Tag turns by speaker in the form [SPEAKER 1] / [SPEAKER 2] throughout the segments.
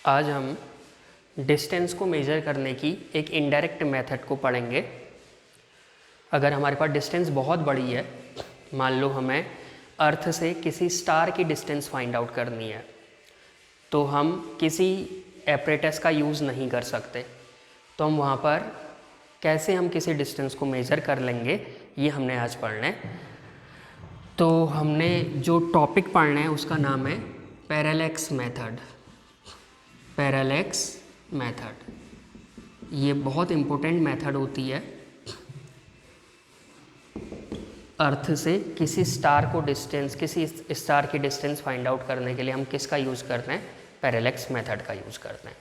[SPEAKER 1] आज हम डिस्टेंस को मेज़र करने की एक इनडायरेक्ट मेथड को पढ़ेंगे। अगर हमारे पास डिस्टेंस बहुत बड़ी है, मान लो हमें अर्थ से किसी स्टार की डिस्टेंस फाइंड आउट करनी है, तो हम किसी एपरेटस का यूज़ नहीं कर सकते। तो हम वहाँ पर कैसे हम किसी डिस्टेंस को मेज़र कर लेंगे, ये हमने आज पढ़ना है। तो हमने जो टॉपिक पढ़ना है उसका नाम है पैरेलैक्स मेथड। पैरेलैक्स मेथड ये बहुत इम्पोर्टेंट मेथड होती है। अर्थ से किसी स्टार को डिस्टेंस, किसी स्टार की डिस्टेंस फाइंड आउट करने के लिए हम किसका यूज़ करते हैं? पैरेलैक्स मेथड का यूज़ करते हैं।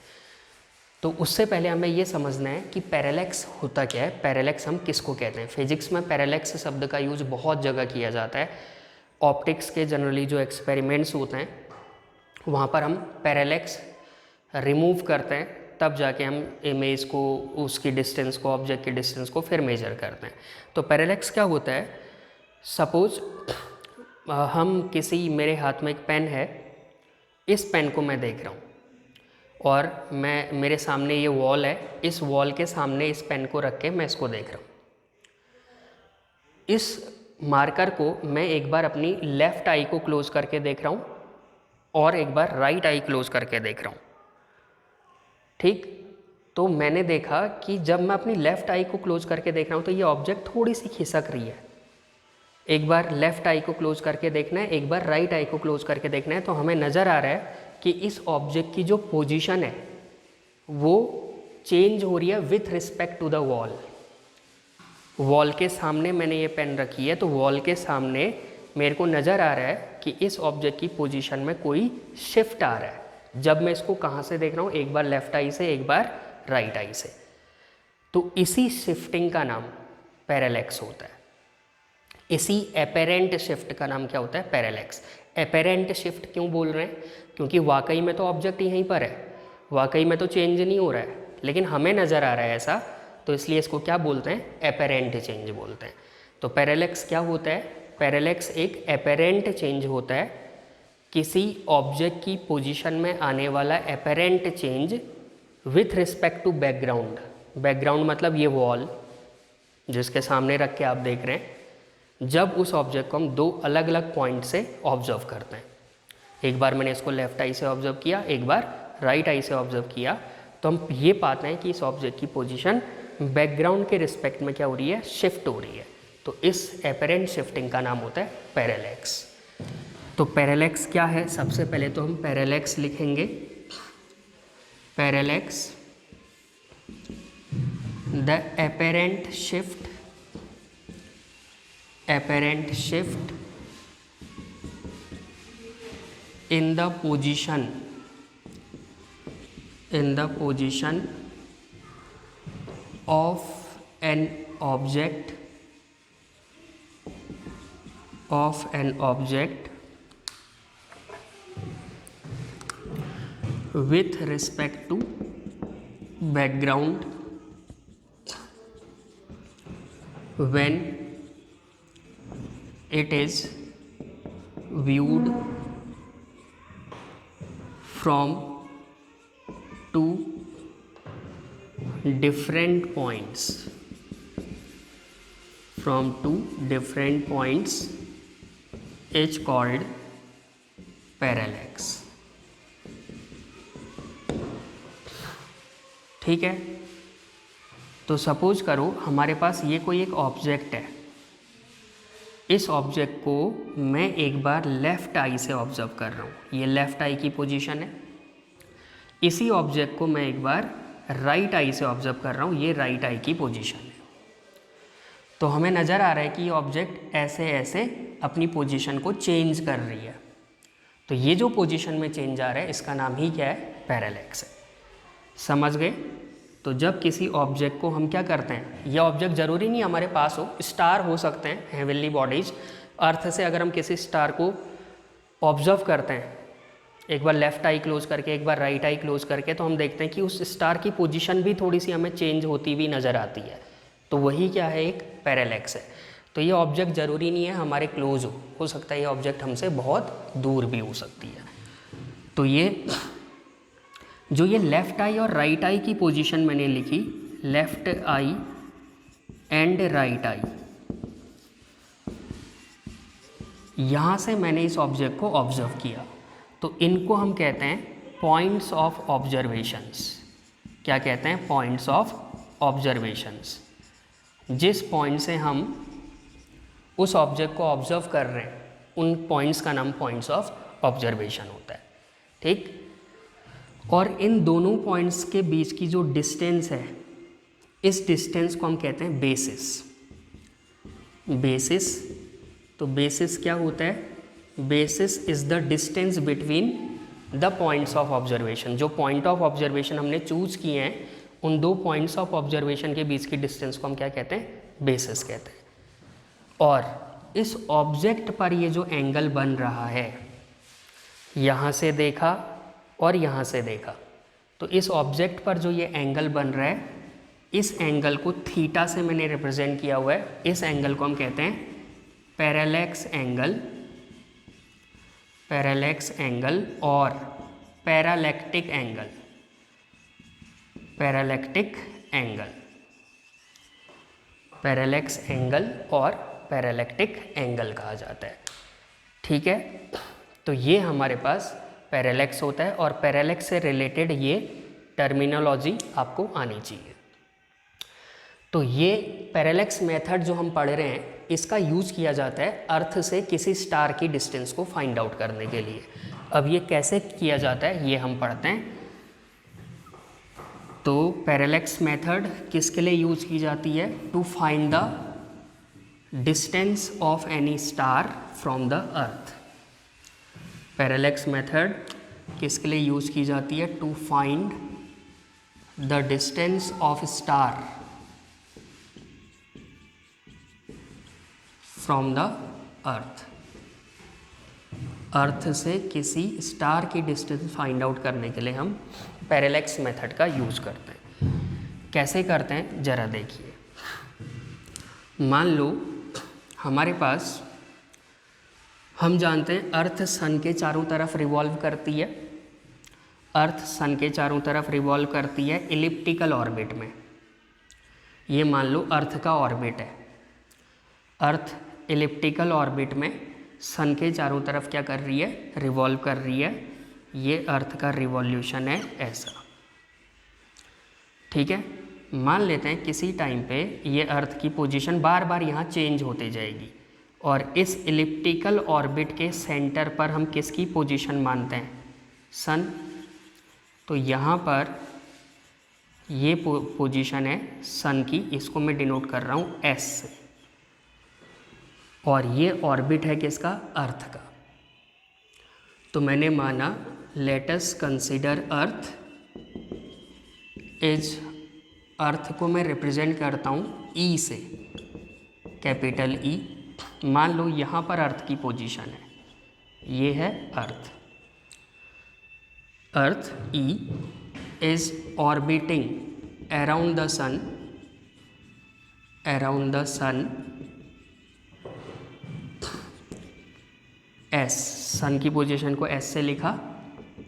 [SPEAKER 1] तो उससे पहले हमें ये समझना है कि पैरेलैक्स होता क्या है, पैरेलैक्स हम किसको कहते हैं। फिजिक्स में पैरेलैक्स शब्द का यूज़ बहुत जगह किया जाता है। ऑप्टिक्स के जनरली जो एक्सपेरिमेंट्स होते हैं वहाँ पर हम पैरेलैक्स रिमूव करते हैं, तब जाके हम इमेज को, उसकी डिस्टेंस को, ऑब्जेक्ट की डिस्टेंस को फिर मेजर करते हैं। तो पैरेलैक्स क्या होता है? सपोज हम किसी, मेरे हाथ में एक पेन है, इस पेन को मैं देख रहा हूँ और मेरे सामने ये वॉल है, इस वॉल के सामने इस पेन को रख के मैं इसको देख रहा हूँ। इस मार्कर को मैं एक बार अपनी लेफ़्ट आई को क्लोज करके देख रहा हूँ और एक बार राइट आई क्लोज करके देख रहा हूँ। ठीक, तो मैंने देखा कि जब मैं अपनी लेफ़्ट आई को क्लोज करके देख रहा हूँ तो ये ऑब्जेक्ट थोड़ी सी खिसक रही है। एक बार लेफ़्ट आई को क्लोज करके देखना है, एक बार राइट आई को क्लोज करके देखना है, तो हमें नज़र आ रहा है कि इस ऑब्जेक्ट की जो पोजीशन है वो चेंज हो रही है with respect to the wall. Wall के सामने मैंने ये पेन रखी है, तो वॉल के सामने मेरे को नज़र आ रहा है कि इस ऑब्जेक्ट की पोजीशन में कोई शिफ्ट आ रहा है। जब मैं इसको कहाँ से देख रहा हूँ, एक बार लेफ़्ट आई से, एक बार राइट आई से, तो इसी शिफ्टिंग का नाम पैरेलैक्स होता है। इसी एपेरेंट शिफ्ट का नाम क्या होता है? पैरेलैक्स। एपेरेंट शिफ्ट क्यों बोल रहे हैं? क्योंकि वाकई में तो ऑब्जेक्ट यहीं पर है, वाकई में तो चेंज नहीं हो रहा है, लेकिन हमें नज़र आ रहा है ऐसा, तो इसलिए इसको क्या बोलते हैं? एपेरेंट चेंज बोलते हैं। तो पैरेलैक्स क्या होता है? पैरेलैक्स एक एपेरेंट चेंज होता है, किसी ऑब्जेक्ट की पोजीशन में आने वाला apparent change with respect to background. Background मतलब ये वॉल जिसके सामने रख के आप देख रहे हैं, जब उस ऑब्जेक्ट को हम दो अलग अलग पॉइंट से ऑब्जर्व करते हैं। एक बार मैंने इसको लेफ़्ट आई से ऑब्जर्व किया, एक बार राइट आई से ऑब्जर्व किया, तो हम ये पाते हैं कि इस ऑब्जेक्ट की पोजीशन बैकग्राउंड के रिस्पेक्ट में क्या हो रही है? शिफ्ट हो रही है। तो इस एपेरेंट शिफ्टिंग का नाम होता है पैरेलैक्स। तो पैरेलैक्स क्या है? सबसे पहले तो हम पैरेलैक्स लिखेंगे। Parallax, the apparent shift in the position of an object with respect to background when it is viewed from two different points, is called parallax। ठीक है, तो सपोज करो हमारे पास ये कोई एक ऑब्जेक्ट है, इस ऑब्जेक्ट को मैं एक बार लेफ़्ट आई से ऑब्जर्व कर रहा हूँ, ये लेफ़्ट आई की पोजीशन है। इसी ऑब्जेक्ट को मैं एक बार राइट आई से ऑब्जर्व कर रहा हूँ, ये राइट आई की पोजीशन है। तो हमें नज़र आ रहा है कि ये ऑब्जेक्ट ऐसे ऐसे अपनी पोजीशन को चेंज कर रही है। तो ये जो पोजीशन में चेंज आ रहा है, इसका नाम ही क्या है? पैरेलैक्स है। समझ गए? तो जब किसी ऑब्जेक्ट को हम क्या करते हैं, यह ऑब्जेक्ट ज़रूरी नहीं हमारे पास हो, स्टार हो सकते हैं, हेवनली बॉडीज। अर्थ से अगर हम किसी स्टार को ऑब्जर्व करते हैं, एक बार लेफ़्ट आई क्लोज करके, एक बार राइट आई क्लोज करके, तो हम देखते हैं कि उस स्टार की पोजीशन भी थोड़ी सी हमें चेंज होती हुई नज़र आती है। तो वही क्या है? एक पैरेलैक्स है। तो ये ऑब्जेक्ट ज़रूरी नहीं है हमारे क्लोज हो सकता है ये ऑब्जेक्ट हमसे बहुत दूर भी हो सकती है। तो ये जो ये लेफ़्ट आई और राइट आई की पोजीशन मैंने लिखी, left I and right I, यहाँ से मैंने इस ऑब्जेक्ट को ऑब्जर्व किया, तो इनको हम कहते हैं पॉइंट्स ऑफ ऑब्जर्वेशंस। क्या कहते हैं? Points of observations. जिस पॉइंट से हम उस ऑब्जेक्ट को ऑब्जर्व कर रहे हैं, उन पॉइंट्स का नाम पॉइंट्स ऑफ ऑब्जर्वेशन होता है। ठीक, और इन दोनों पॉइंट्स के बीच की जो डिस्टेंस है, इस डिस्टेंस को हम कहते हैं बेसिस। बेसिस, तो बेसिस क्या होता है? Basis is the distance between the points of observation. जो पॉइंट ऑफ ऑब्जर्वेशन हमने चूज़ किए हैं, उन दो पॉइंट्स ऑफ ऑब्जर्वेशन के बीच की डिस्टेंस को हम क्या कहते हैं? बेसिस कहते हैं। और इस ऑब्जेक्ट पर ये जो एंगल बन रहा है, यहाँ से देखा और यहाँ से देखा, तो इस ऑब्जेक्ट पर जो ये एंगल बन रहा है, इस एंगल को थीटा से मैंने रिप्रेजेंट किया हुआ है। इस एंगल को हम कहते हैं पैरेलैक्स एंगल, पैरेलैक्स एंगल और पैरालैक्टिक एंगल, पैरालैक्टिक एंगल, पैरेलैक्स एंगल और पैरालैक्टिक एंगल कहा जाता है। ठीक है, तो ये हमारे पास पैरेलैक्स होता है और पैरेलैक्स से रिलेटेड ये टर्मिनोलॉजी आपको आनी चाहिए। तो ये पैरेलैक्स मेथड जो हम पढ़ रहे हैं, इसका यूज़ किया जाता है अर्थ से किसी स्टार की डिस्टेंस को फाइंड आउट करने के लिए। अब ये कैसे किया जाता है ये हम पढ़ते हैं। तो पैरेलैक्स मेथड किसके लिए यूज़ की जाती है? To find the distance of any star from the earth. Parallax method किसके लिए यूज़ की जाती है? To find the distance of star from the earth. Earth से किसी स्टार की डिस्टेंस फाइंड आउट करने के लिए हम पैरेलैक्स मेथड का यूज़ करते हैं। कैसे करते हैं ज़रा देखिए। मान लो हमारे पास, हम जानते हैं अर्थ सन के चारों तरफ रिवॉल्व करती है। अर्थ सन के चारों तरफ रिवॉल्व करती है इलिप्टिकल ऑर्बिट में। ये मान लो अर्थ का ऑर्बिट है। अर्थ इलिप्टिकल ऑर्बिट में सन के चारों तरफ क्या कर रही है? रिवॉल्व कर रही है। ये अर्थ का रिवॉल्यूशन है ऐसा। ठीक है, मान लेते हैं किसी टाइम पे ये अर्थ की पोजीशन बार बार यहाँ चेंज होते जाएगी, और इस इलिप्टिकल ऑर्बिट के सेंटर पर हम किसकी पोजीशन मानते हैं? सन। तो यहाँ पर ये पोजीशन है सन की, इसको मैं डिनोट कर रहा हूँ एस से, और ये ऑर्बिट है किसका? अर्थ का। तो मैंने माना let us consider earth is, earth को मैं रिप्रेजेंट करता हूँ ई से, कैपिटल ई। मान लो यहाँ पर अर्थ की पोजीशन है, ये है earth. Earth E is orbiting around the sun, around the sun S, sun की पोजीशन को एस से लिखा,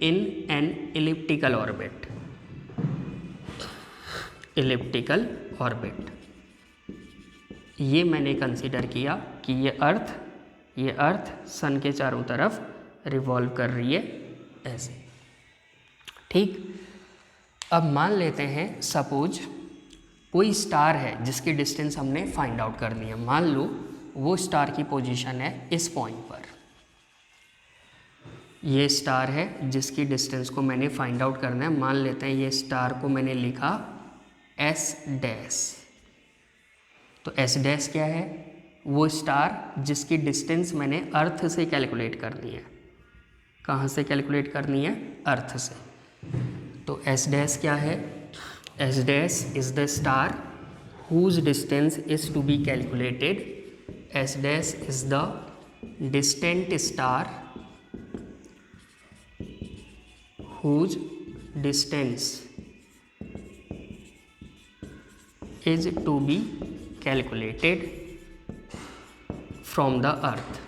[SPEAKER 1] in an elliptical orbit, elliptical orbit. ये मैंने कंसीडर किया कि ये अर्थ सन के चारों तरफ रिवॉल्व कर रही है ऐसे। ठीक, अब मान लेते हैं सपोज कोई स्टार है जिसकी डिस्टेंस हमने फाइंड आउट करनी है। मान लो वो स्टार की पोजीशन है इस पॉइंट पर। ये स्टार है जिसकी डिस्टेंस को मैंने फाइंड आउट करना है। मान लेते हैं ये स्टार को मैंने लिखा एस डैश। तो एस डैश क्या है? वो स्टार जिसकी डिस्टेंस मैंने अर्थ से कैलकुलेट करनी है। कहाँ से कैलकुलेट करनी है? अर्थ से। तो एस डैश क्या है? S dash is the star whose distance is to be calculated. S dash is the distant star whose distance is to be calculated from the earth।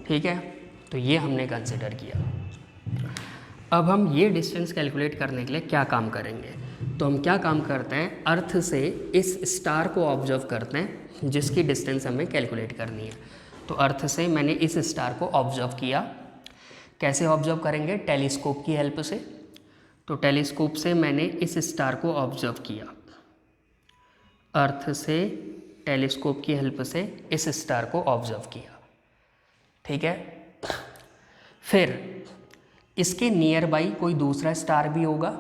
[SPEAKER 1] ठीक है, तो ये हमने कंसिडर किया। अब हम ये डिस्टेंस कैलकुलेट करने के लिए क्या काम करेंगे, तो हम क्या काम करते हैं, अर्थ से इस स्टार को ऑब्जर्व करते हैं जिसकी डिस्टेंस हमें कैलकुलेट करनी है। तो अर्थ से मैंने इस स्टार को ऑब्जर्व किया। कैसे ऑब्जर्व करेंगे, टेलीस्कोप की हेल्प से। तो टेलीस्कोप से मैंने इस स्टार को ऑब्जर्व किया, अर्थ से टेलीस्कोप की हेल्प से इस स्टार को ऑब्जर्व किया, ठीक है। फिर इसके नियर बाई कोई दूसरा स्टार भी होगा,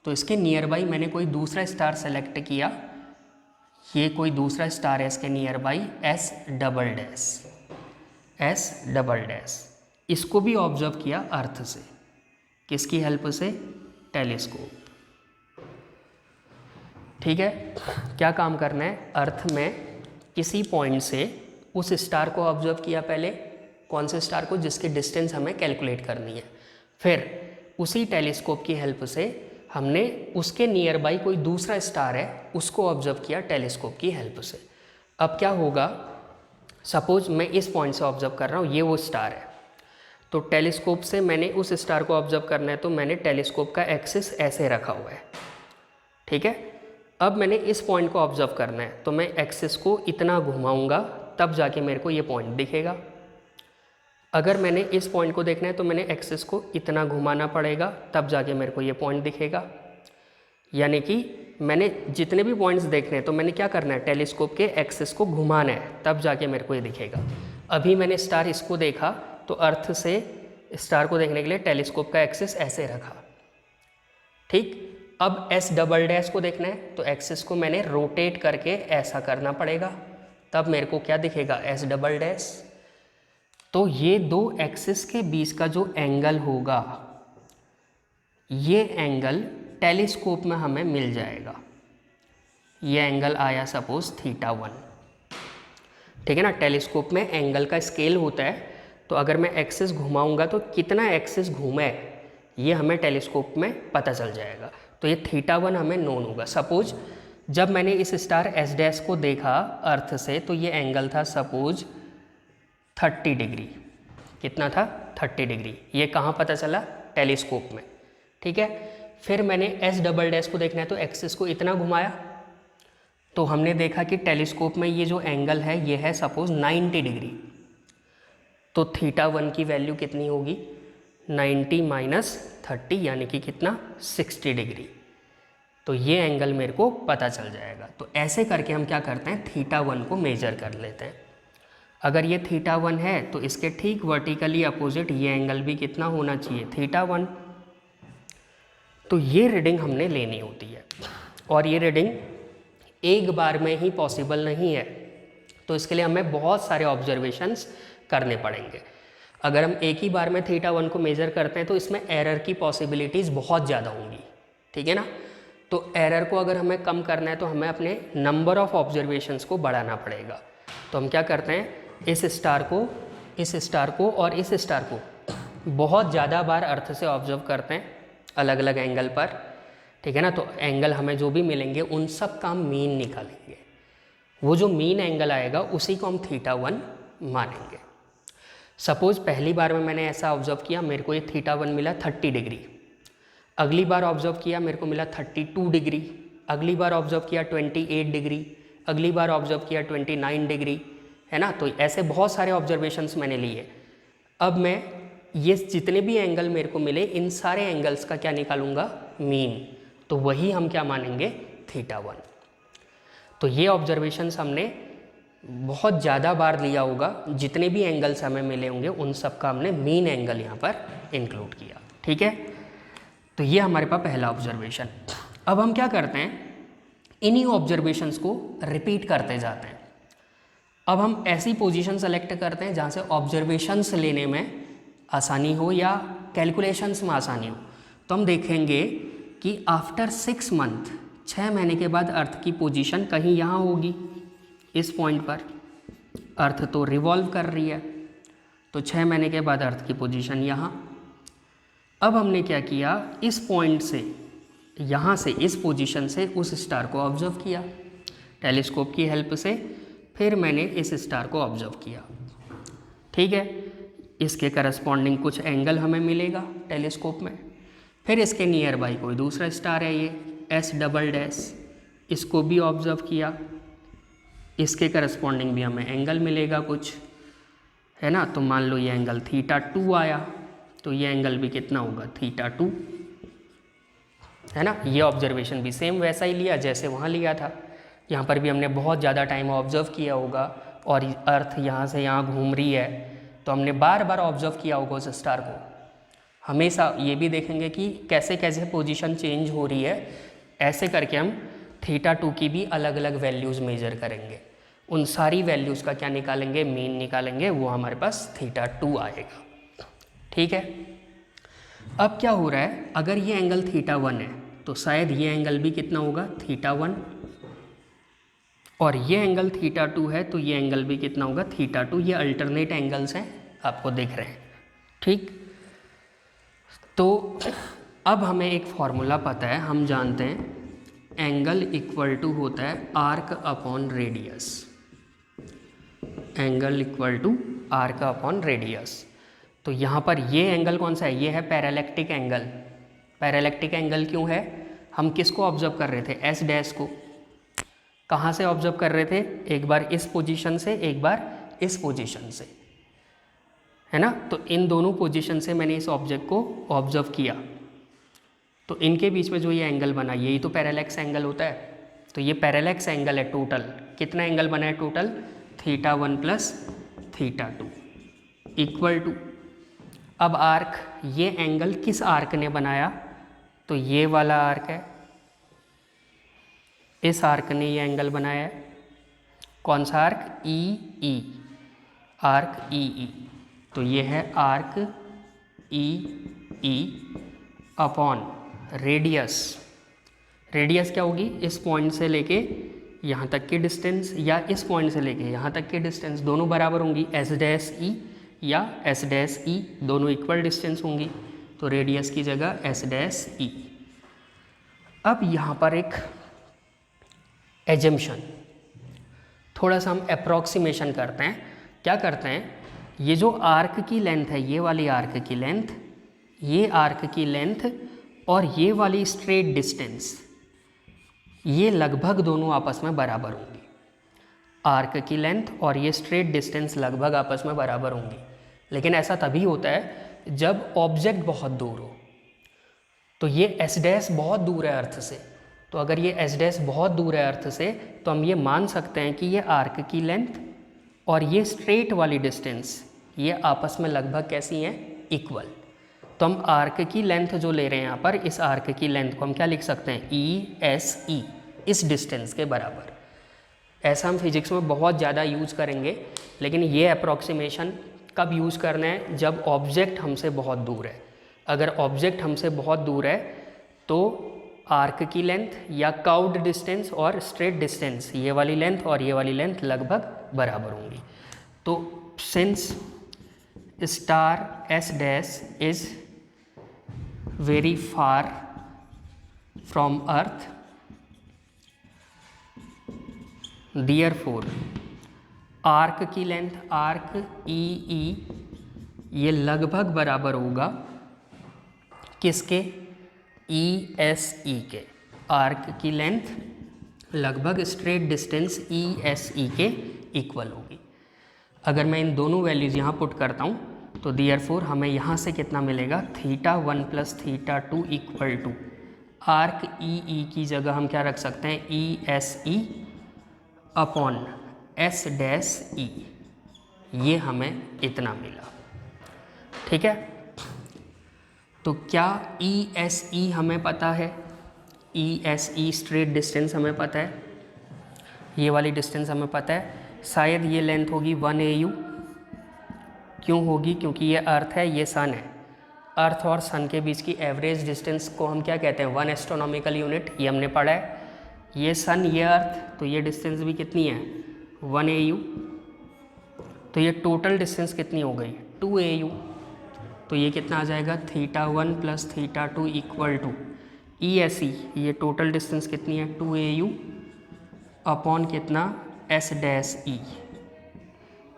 [SPEAKER 1] तो इसके नियर बाई मैंने कोई दूसरा स्टार सेलेक्ट किया। ये कोई दूसरा स्टार है इसके near by, S double dash, इसको भी ऑब्जर्व किया अर्थ से। किसकी हेल्प से, टेलीस्कोप, ठीक है। क्या काम करना है, अर्थ में किसी पॉइंट से उस स्टार को ऑब्जर्व किया पहले, कौन से स्टार को, जिसकी डिस्टेंस हमें कैलकुलेट करनी है। फिर उसी टेलीस्कोप की हेल्प से हमने उसके नियर बाई कोई दूसरा स्टार है उसको ऑब्जर्व किया टेलीस्कोप की हेल्प से। अब क्या होगा, सपोज मैं इस पॉइंट से ऑब्जर्व कर रहा हूँ, ये वो स्टार है, तो टेलीस्कोप से मैंने उस स्टार को ऑब्जर्व करना है, तो मैंने टेलीस्कोप का एक्सिस ऐसे रखा हुआ है, ठीक है। अब मैंने इस पॉइंट को ऑब्जर्व करना है, तो मैं एक्सिस को इतना घुमाऊंगा तब जाके मेरे को ये पॉइंट दिखेगा। अगर मैंने इस पॉइंट को देखना है तो मैंने एक्सिस को इतना घुमाना पड़ेगा तब जाके मेरे को ये पॉइंट दिखेगा। यानी कि मैंने जितने भी पॉइंट्स देखने हैं तो मैंने क्या करना है, टेलीस्कोप के एक्सिस को घुमाना है तब जाके मेरे को ये दिखेगा। अभी मैंने स्टार इसको देखा तो अर्थ से स्टार को देखने के लिए टेलीस्कोप का एक्सिस ऐसे रखा, ठीक। अब एस डबल डैश को देखना है तो एक्सिस को मैंने रोटेट करके ऐसा करना पड़ेगा, तब मेरे को क्या दिखेगा, एस डबल डैश। तो ये दो एक्सिस के बीच का जो एंगल होगा, ये एंगल टेलीस्कोप में हमें मिल जाएगा। ये एंगल आया सपोज θ1, ठीक है ना। टेलीस्कोप में एंगल का स्केल होता है, तो अगर मैं एक्सिस घुमाऊंगा तो कितना एक्सिस घूमा है ये हमें टेलीस्कोप में पता चल जाएगा। तो ये θ1 हमें नोन होगा। सपोज जब मैंने इस स्टार एस डैश को देखा अर्थ से, तो ये एंगल था सपोज 30 डिग्री। कितना था, 30 डिग्री। ये कहाँ पता चला, टेलीस्कोप में, ठीक है। फिर मैंने एस डबल डैश को देखना है तो एक्सिस को इतना घुमाया, तो हमने देखा कि टेलीस्कोप में ये जो एंगल है ये है सपोज 90 डिग्री। तो θ1 की वैल्यू कितनी होगी, 90 माइनस 30 यानी कि कितना, 60 डिग्री। तो ये एंगल मेरे को पता चल जाएगा। तो ऐसे करके हम क्या करते हैं, θ1 को मेजर कर लेते हैं। अगर ये θ1 है तो इसके ठीक वर्टिकली अपोजिट ये एंगल भी कितना होना चाहिए, θ1। तो ये रीडिंग हमने लेनी होती है, और ये रीडिंग एक बार में ही पॉसिबल नहीं है, तो इसके लिए हमें बहुत सारे ऑब्जर्वेशंस करने पड़ेंगे। अगर हम एक ही बार में θ1 को मेज़र करते हैं तो इसमें एरर की पॉसिबिलिटीज़ बहुत ज़्यादा होंगी, ठीक है ना। तो एरर को अगर हमें कम करना है तो हमें अपने नंबर ऑफ़ ऑब्जर्वेशंस को बढ़ाना पड़ेगा। तो हम क्या करते हैं, इस स्टार को और इस स्टार को बहुत ज़्यादा बार अर्थ से ऑब्जर्व करते हैं अलग अलग एंगल पर, ठीक है ना। तो एंगल हमें जो भी मिलेंगे उन सब का हम मीन निकालेंगे। वो जो मीन एंगल आएगा उसी को हम θ1 मानेंगे। सपोज पहली बार में मैंने ऐसा ऑब्जर्व किया, मेरे को ये θ1 मिला 30 डिग्री। अगली बार ऑब्जर्व किया, मेरे को मिला 32 डिग्री। अगली बार ऑब्जर्व किया 28 डिग्री। अगली बार ऑब्जर्व किया 29 डिग्री, है ना। तो ऐसे बहुत सारे ऑब्जर्वेशंस मैंने लिए। अब मैं ये जितने भी एंगल मेरे को मिले इन सारे एंगल्स का क्या निकालूंगा, मीन। तो वही हम क्या मानेंगे, θ1। तो ये ऑब्जर्वेशंस हमने बहुत ज़्यादा बार लिया होगा, जितने भी एंगल्स हमें मिले होंगे उन सब का हमने मीन एंगल यहाँ पर इंक्लूड किया, ठीक है। तो ये हमारे पास पहला ऑब्जर्वेशन। अब हम क्या करते हैं, इन्हीं ऑब्जर्वेशंस को रिपीट करते जाते हैं। अब हम ऐसी पोजीशन सेलेक्ट करते हैं जहाँ से ऑब्जर्वेशंस लेने में आसानी हो या कैलकुलेशंस में आसानी हो। तो हम देखेंगे कि आफ्टर 6 मंथ, 6 महीने के बाद अर्थ की पोजीशन कहीं यहाँ होगी, इस पॉइंट पर। अर्थ तो रिवॉल्व कर रही है, तो 6 महीने के बाद अर्थ की पोजीशन यहाँ। अब हमने क्या किया, इस पॉइंट से, यहाँ से, इस पोजीशन से उस स्टार को ऑब्जर्व किया टेलीस्कोप की हेल्प से। फिर मैंने इस स्टार को ऑब्जर्व किया, ठीक है। इसके करस्पॉन्डिंग कुछ एंगल हमें मिलेगा टेलीस्कोप में। फिर इसके नियर बाई कोई दूसरा स्टार है, ये एस डबल डैश, इसको भी ऑब्जर्व किया, इसके करस्पॉन्डिंग भी हमें एंगल मिलेगा कुछ, है ना। तो मान लो ये एंगल थीटा 2 आया, तो ये एंगल भी कितना होगा, थीटा 2, है ना। ये ऑब्जर्वेशन भी सेम वैसा ही लिया जैसे वहाँ लिया था। यहाँ पर भी हमने बहुत ज़्यादा टाइम ऑब्जर्व किया होगा, और अर्थ यहाँ से यहाँ घूम रही है, तो हमने बार बार ऑब्जर्व किया होगा उस स्टार को। हमेशा ये भी देखेंगे कि कैसे कैसे पोजीशन चेंज हो रही है, ऐसे करके हम थीटा 2 की भी अलग अलग वैल्यूज़ मेजर करेंगे। उन सारी वैल्यूज़ का क्या निकालेंगे, मीन निकालेंगे, वो हमारे पास थीटा 2 आएगा। ठीक है। अब क्या हो रहा है, अगर ये एंगल थीटा 1 है तो शायद ये एंगल भी कितना होगा, थीटा 1, और ये एंगल थीटा 2 है तो ये एंगल भी कितना होगा, थीटा 2। ये अल्टरनेट एंगल्स हैं, आपको दिख रहे हैं। ठीक, तो अब हमें एक फॉर्मूला पता है, हम जानते हैं एंगल इक्वल टू होता है arc upon radius. Angle equal to arc upon radius. तो यहाँ पर ये एंगल कौन सा है, ये है पैरालेक्टिक एंगल। पैरालेक्टिक एंगल क्यों है, हम किसको ऑब्जर्व कर रहे थे, एस डैश को। कहाँ से ऑब्जर्व कर रहे थे, एक बार इस पोजीशन से, एक बार इस पोजीशन से, है ना। तो इन दोनों पोजीशन से मैंने इस ऑब्जेक्ट को ऑब्जर्व किया, तो इनके बीच में जो ये एंगल बना, यही तो पैरेलैक्स एंगल होता है। तो ये पैरेलैक्स एंगल है। टोटल कितना एंगल बना है, total theta 1 plus theta 2 equal to, अब आर्क, ये एंगल किस आर्क ने बनाया, तो ये वाला आर्क है, इस आर्क ने ये एंगल बनाया है। कौन सा आर्क, ई ई, आर्क ई ई। तो ये है आर्क ई ई अपॉन रेडियस। रेडियस क्या होगी, इस पॉइंट से लेके यहाँ तक की डिस्टेंस, या इस पॉइंट से लेके यहाँ तक की डिस्टेंस, दोनों बराबर होंगी। एस डैश ई या एस डैश ई, दोनों इक्वल डिस्टेंस होंगी, तो रेडियस की जगह एस डैश ई। अब यहाँ पर एक एजम्पशन, थोड़ा सा हम अप्रॉक्सीमेशन करते हैं। क्या करते हैं, ये जो आर्क की लेंथ है, ये वाली आर्क की लेंथ, ये आर्क की लेंथ और ये वाली स्ट्रेट डिस्टेंस, ये लगभग दोनों आपस में बराबर होंगी। आर्क की लेंथ और ये स्ट्रेट डिस्टेंस लगभग आपस में बराबर होंगी। लेकिन ऐसा तभी होता है जब ऑब्जेक्ट बहुत दूर हो। तो ये एस डैश बहुत दूर है अर्थ से, तो अगर ये एस डैश बहुत दूर है अर्थ से, तो हम ये मान सकते हैं कि ये आर्क की लेंथ और ये स्ट्रेट वाली डिस्टेंस, ये आपस में लगभग कैसी हैं, इक्वल। तो हम आर्क की लेंथ जो ले रहे हैं यहाँ पर, इस आर्क की लेंथ को हम क्या लिख सकते हैं, ई एस ई, इस डिस्टेंस के बराबर। ऐसा हम फिजिक्स में बहुत ज़्यादा यूज़ करेंगे, लेकिन ये अप्रॉक्सीमेशन कब यूज़ करना है, जब ऑब्जेक्ट हमसे बहुत दूर है। अगर ऑब्जेक्ट हमसे बहुत दूर है तो आर्क की लेंथ या कर्व्ड डिस्टेंस और स्ट्रेट डिस्टेंस, ये वाली लेंथ और ये वाली लेंथ लगभग बराबर होंगी। तो since star S dash is very far from earth, therefore arc की लेंथ, आर्क ई ई, ये लगभग बराबर होगा किसके, ई एस ई के। आर्क की लेंथ लगभग स्ट्रेट डिस्टेंस ई एस ई के इक्वल होगी। अगर मैं इन दोनों वैल्यूज़ यहाँ पुट करता हूँ तो देयरफॉर हमें यहाँ से कितना मिलेगा, theta 1 plus theta 2 equal to arc E E की जगह हम क्या रख सकते हैं, E S E upon S dash E. ये हमें इतना मिला। ठीक है, तो क्या ई एस ई हमें पता है, ई एस ई स्ट्रेट डिस्टेंस हमें पता है, ये वाली डिस्टेंस हमें पता है। शायद ये लेंथ होगी 1 AU। क्यों होगी, क्योंकि ये अर्थ है, ये सन है। अर्थ और सन के बीच की एवरेज डिस्टेंस को हम क्या कहते हैं, 1 एस्ट्रोनॉमिकल यूनिट, ये हमने पढ़ा है। ये सन, ये अर्थ, तो ये डिस्टेंस भी कितनी है, 1 AU। तो ये टोटल डिस्टेंस कितनी हो गई, 2 AU। तो ये कितना आ जाएगा, theta 1 plus theta 2 equal to E S E, ये टोटल डिस्टेंस कितनी है, 2 AU अपॉन कितना, एस डैश ई।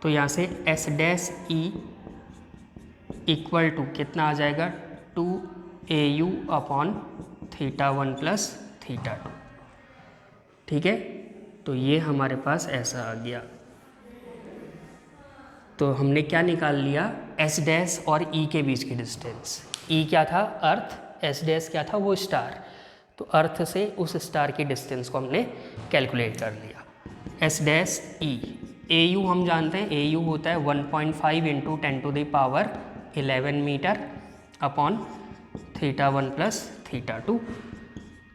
[SPEAKER 1] तो यहाँ से S dash E equal to कितना आ जाएगा 2AU अपॉन θ1 प्लस θ2। ठीक है, तो ये हमारे पास ऐसा आ गया। तो हमने क्या निकाल लिया, S डैश और E के बीच की डिस्टेंस। E क्या था, अर्थ, S डैश क्या था, वो स्टार। तो अर्थ से उस स्टार की डिस्टेंस को हमने कैलकुलेट कर लिया। S डैश E, AU हम जानते हैं, AU होता है 1.5 इंटू 10⁻11 मीटर अपॉन θ1 प्लस θ2।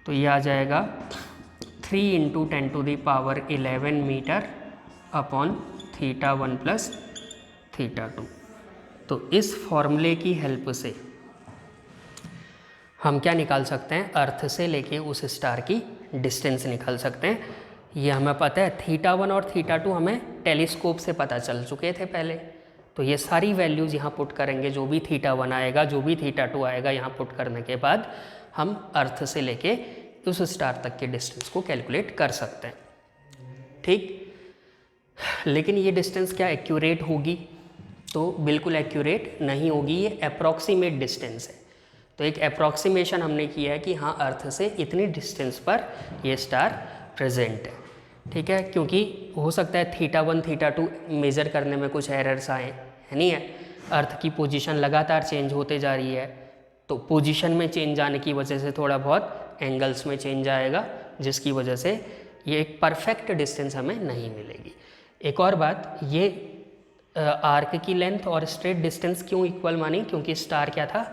[SPEAKER 1] तो ये आ जाएगा 3 इंटू 10⁻11 मीटर अपॉन θ1 प्लस θ2। तो इस फॉर्मूले की हेल्प से हम क्या निकाल सकते हैं, अर्थ से लेके उस स्टार की डिस्टेंस निकाल सकते हैं। ये हमें पता है, θ1 और θ2 हमें टेलीस्कोप से पता चल चुके थे पहले। तो ये सारी वैल्यूज़ यहाँ पुट करेंगे, जो भी θ1 आएगा, जो भी θ2 आएगा, यहाँ पुट करने के बाद हम अर्थ से लेके उस स्टार तक के डिस्टेंस को कैलकुलेट कर सकते हैं। ठीक, लेकिन ये डिस्टेंस क्या एक्यूरेट होगी, तो बिल्कुल एक्यूरेट नहीं होगी, ये अप्रॉक्सीमेट डिस्टेंस है। तो एक अप्रॉक्सीमेशन हमने किया है कि हाँ, अर्थ से इतनी डिस्टेंस पर ये स्टार प्रेजेंट है। ठीक है, क्योंकि हो सकता है θ1 θ2 मेज़र करने में कुछ एरर्स आए, है नहीं है, अर्थ की पोजीशन लगातार चेंज होते जा रही है, तो पोजीशन में चेंज आने की वजह से थोड़ा बहुत एंगल्स में चेंज आएगा, जिसकी वजह से ये एक परफेक्ट डिस्टेंस हमें नहीं मिलेगी। एक और बात, ये आर्क की लेंथ और स्ट्रेट डिस्टेंस क्यों इक्वल मानी, क्योंकि स्टार क्या था,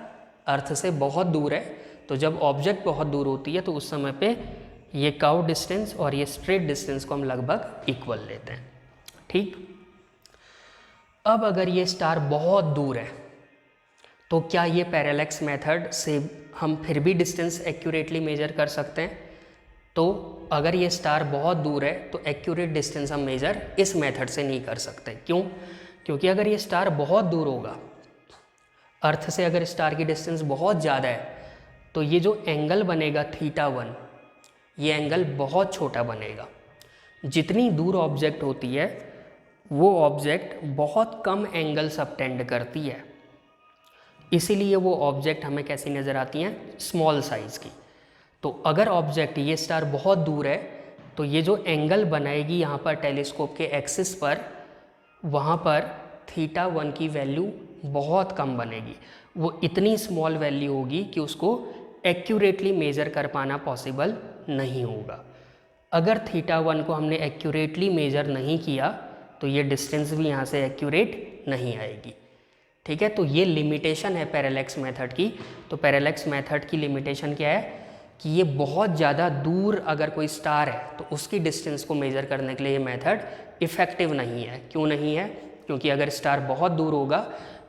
[SPEAKER 1] अर्थ से बहुत दूर है। तो जब ऑब्जेक्ट बहुत दूर होती है तो उस समय पे ये कर्व डिस्टेंस और ये स्ट्रेट डिस्टेंस को हम लगभग इक्वल लेते हैं। ठीक, अब अगर ये स्टार बहुत दूर है तो क्या ये पैरेलैक्स मेथड से हम फिर भी डिस्टेंस एक्यूरेटली मेजर कर सकते हैं? तो अगर ये स्टार बहुत दूर है तो एक्यूरेट डिस्टेंस हम मेजर इस मेथड से नहीं कर सकते। क्यों? क्योंकि अगर ये स्टार बहुत दूर होगा, अर्थ से अगर स्टार की डिस्टेंस बहुत ज़्यादा है, तो ये जो एंगल बनेगा θ1, ये एंगल बहुत छोटा बनेगा। जितनी दूर ऑब्जेक्ट होती है वो ऑब्जेक्ट बहुत कम एंगल सबटेंड करती है, इसीलिए वो ऑब्जेक्ट हमें कैसी नज़र आती हैं, स्मॉल साइज़ की। तो अगर ऑब्जेक्ट, ये स्टार बहुत दूर है, तो ये जो एंगल बनाएगी यहाँ पर टेलीस्कोप के एक्सिस पर, वहाँ पर θ1 की वैल्यू बहुत कम बनेगी। वो इतनी स्मॉल वैल्यू होगी कि उसको एक्यूरेटली मेज़र कर पाना पॉसिबल नहीं होगा। अगर θ1 को हमने एक्यूरेटली मेज़र नहीं किया तो ये डिस्टेंस भी यहाँ से एक्यूरेट नहीं आएगी। ठीक है, तो ये लिमिटेशन है पैरेलैक्स मेथड की। तो पैरेलैक्स मेथड की लिमिटेशन क्या है कि ये बहुत ज़्यादा दूर अगर कोई स्टार है तो उसकी डिस्टेंस को मेज़र करने के लिए ये मेथड इफ़ेक्टिव नहीं है। क्यों नहीं है? क्योंकि अगर स्टार बहुत दूर होगा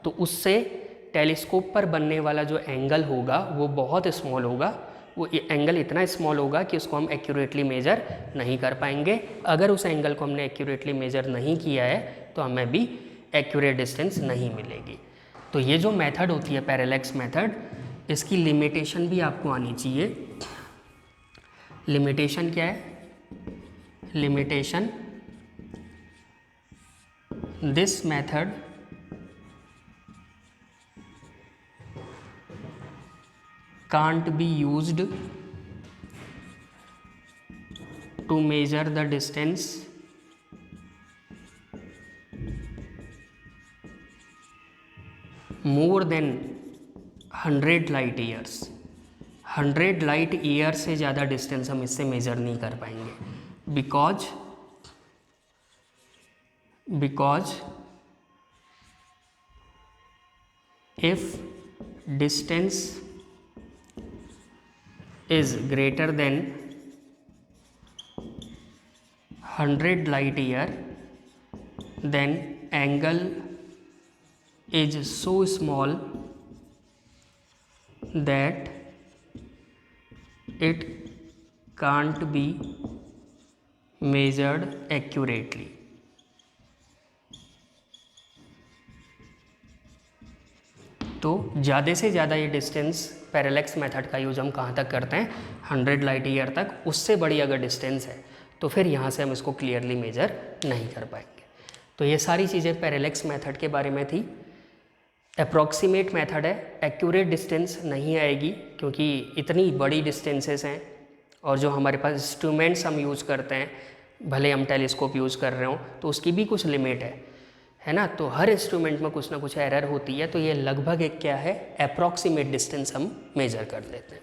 [SPEAKER 1] तो उससे टेलीस्कोप पर बनने वाला जो एंगल होगा वो बहुत स्मॉल होगा। वो एंगल इतना स्मॉल होगा कि उसको हम एक्यूरेटली मेज़र नहीं कर पाएंगे। अगर उस एंगल को हमने एक्यूरेटली मेज़र नहीं किया है तो हमें भी एक्यूरेट डिस्टेंस नहीं मिलेगी। तो ये जो मेथड होती है पैरेलैक्स मेथड, इसकी लिमिटेशन भी आपको आनी चाहिए। लिमिटेशन क्या है? Limitation, this method can't be used to measure the distance more than 100 light years। 100 light year से ज़्यादा डिस्टेंस हम इससे मेज़र नहीं कर पाएंगे। Because if distance is greater than 100 light year, then angle is so small that it can't be measured accurately। तो ज़्यादा से ज़्यादा ये डिस्टेंस पैरेलैक्स मेथड का यूज हम कहाँ तक करते हैं? 100 लाइट ईयर तक। उससे बड़ी अगर डिस्टेंस है तो फिर यहाँ से हम इसको क्लियरली मेज़र नहीं कर पाएंगे। तो ये सारी चीज़ें पैरेलैक्स मेथड के बारे में थी। अप्रॉक्सीमेट मेथड है, एक्यूरेट डिस्टेंस नहीं आएगी क्योंकि इतनी बड़ी डिस्टेंसेस हैं और जो हमारे पास इंस्ट्रूमेंट्स हम यूज़ करते हैं, भले हम टेलीस्कोप यूज़ कर रहे हो तो उसकी भी कुछ लिमिट है ना। तो हर इंस्ट्रूमेंट में कुछ ना कुछ एरर होती है, तो ये लगभग एक क्या है, अप्रॉक्सीमेट डिस्टेंस हम मेजर कर लेते हैं।